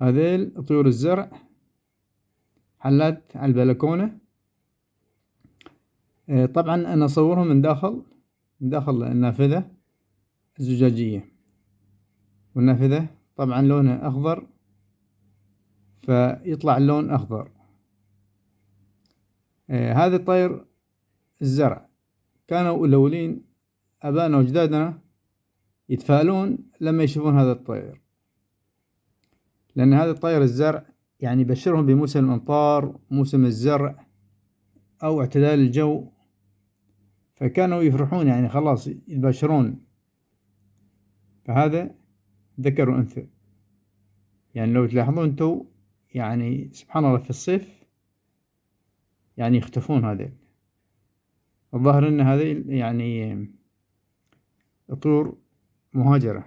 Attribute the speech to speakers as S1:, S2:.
S1: هذيل طيور الزرع حلت على البلكونة. طبعا أنا أصورهم من داخل النافذة الزجاجية، والنافذة طبعا لونها أخضر، فيطلع اللون أخضر. هذا الطير الزرع كانوا الأولين أبانا وأجدادنا يتفائلون لما يشوفون هذا الطير، لأن هذا الطير الزرع يعني يبشرهم بموسم الأمطار، موسم الزرع، أو اعتدال الجو، فكانوا يفرحون يعني خلاص يبشرون. فهذا ذكر وأنثى، يعني لو تلاحظون انتو يعني سبحان الله في الصيف يعني يختفون. هذا الظاهر ان هذه يعني طيور مهاجرة.